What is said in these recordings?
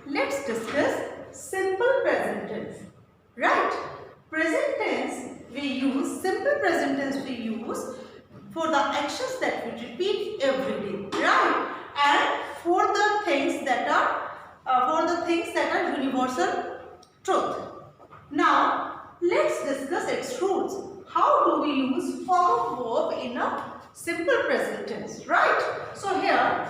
let's discuss simple present tense. Right? Present tense we use, simple present tense we use for the actions that we repeat every day. Right? And for the things that are universal truth. Now, let's discuss its rules. How do we use form of verb in a simple present tense? Right? So here,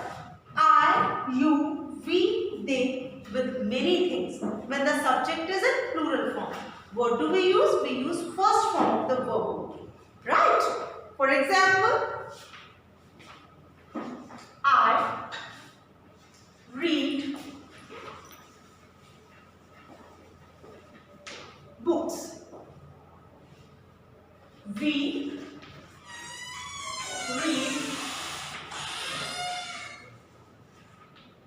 I, you, we, they with many things. When the subject is in plural form, what do we use? We use first form of the verb. Right? For example, I read books. We read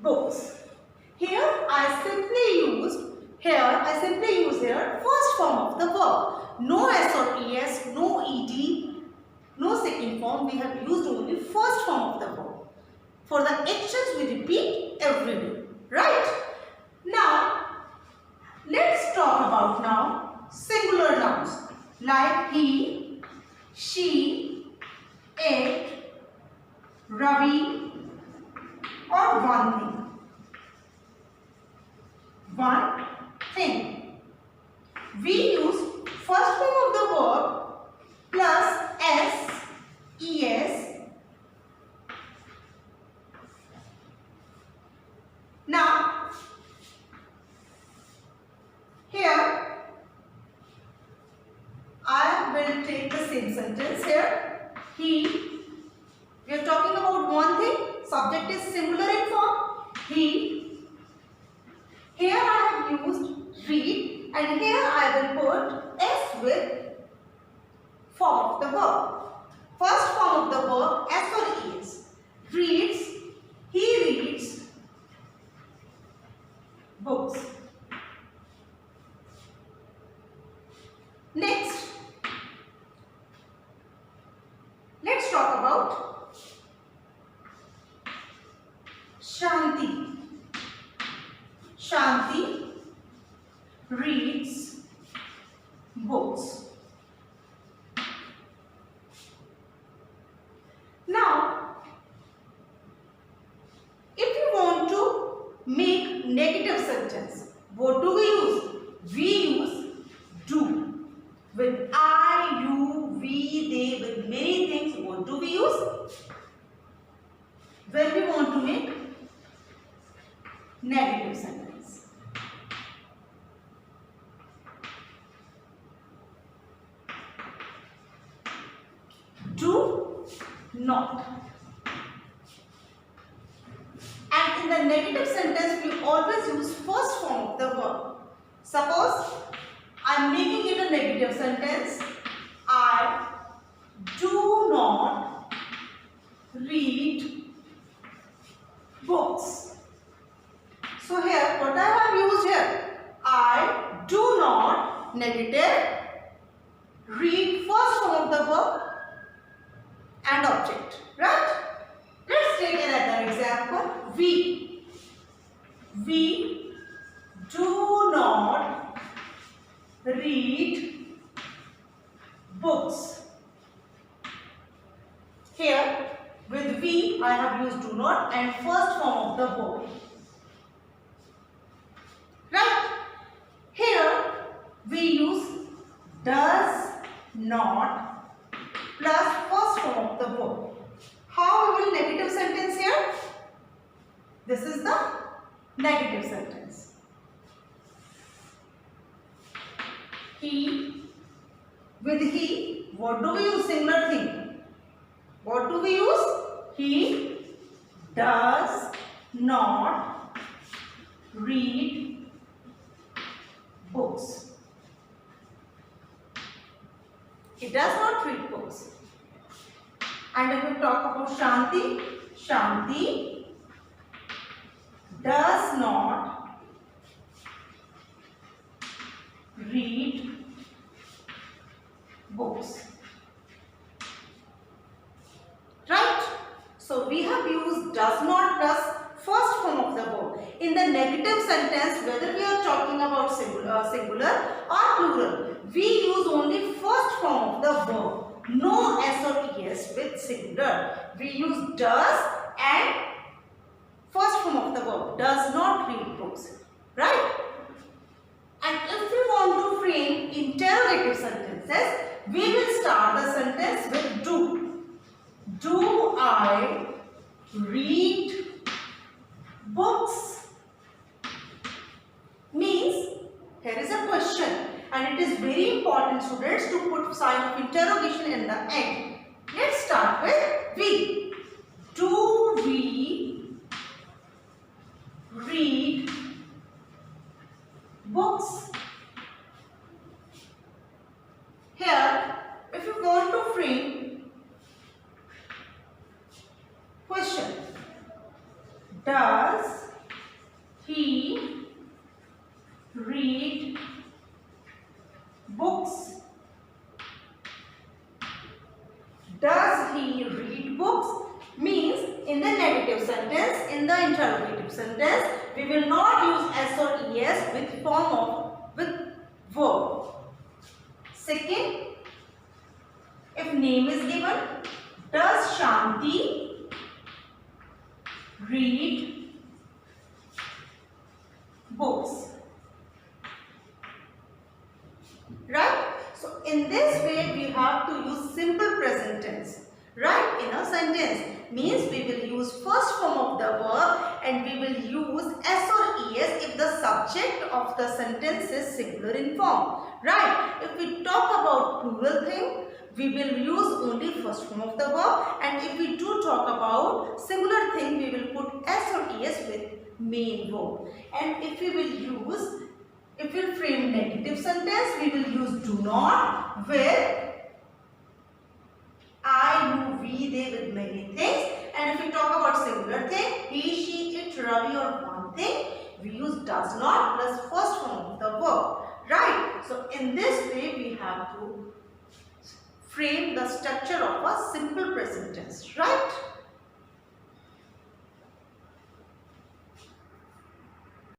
books. Here I simply use first form of the verb. No s or es, no ed, no second form. We have used only first form of the verb. For the actions we repeat every day. Right? Now, let's talk about now singular nouns like he, she, it, Ravi, or one thing. One thing. We use first form of the verb plus s, es. Now, here I will take the same sentence here. He, we are talking about one thing, subject is singular in form, he. Here I have used read and here I will put s with form of the verb. First form of the verb s or es. Reads, he reads books. Next, let's talk about Shanti. Shanti reads books. Now, if you want to make negative sentence, what do we use? We use do. With I, you, we, they, with many things, what do we use? When we want to make negative sentence. Do not. And in the negative sentence, we always use first form of the verb. Suppose I am making it a negative sentence. I do not read books. So here, what I have used here? I do not, negative, read first form of the verb and object. Right? Let's take another example. We do not read books. Here with we I have used do not and first form of the verb. Right? Here we use does not plus first form of the verb. How we will negative sentence here? This is the negative sentence. He, with he, what do we use? Singular thing. What do we use? He does not read books. He does not read books. And if we talk about Shanti, Shanti does not read books. Right? So we have used does not plus first form of the verb. In the negative sentence, whether we are talking about singular or plural, we use only first form of the verb. No S or ES with singular. We use does and first form of the verb. Does not read books. Right? And if we want to frame interrogative sentences, we will start the sentence with do. Do I read books? Means here is a question, and it is very important, students, to put sign of interrogation in the end. Let's start with we. Do we read books? Here, if you want to frame question, does he read books? Does he read books? Means in the negative sentence, in the interrogative sentence, we will not use S or ES with verb. Second, if name is given, does Shanti read books? Right? So in this way we have to use simple present tense. Right? In a sentence. Means we will use first form of the verb and we will use S or ES if the subject of the sentence is singular in form. Right? If we talk about plural thing, we will use only first form of the verb, and if we do talk about singular thing, we will put S or ES with main verb. And if we will frame negative sentence, we will use do not with I, you, we, they with many things. And if we talk about singular thing, he, she, it, Ravi or one thing, we use does not plus first form of the verb. Right? So in this way we have to frame the structure of a simple present tense. Right?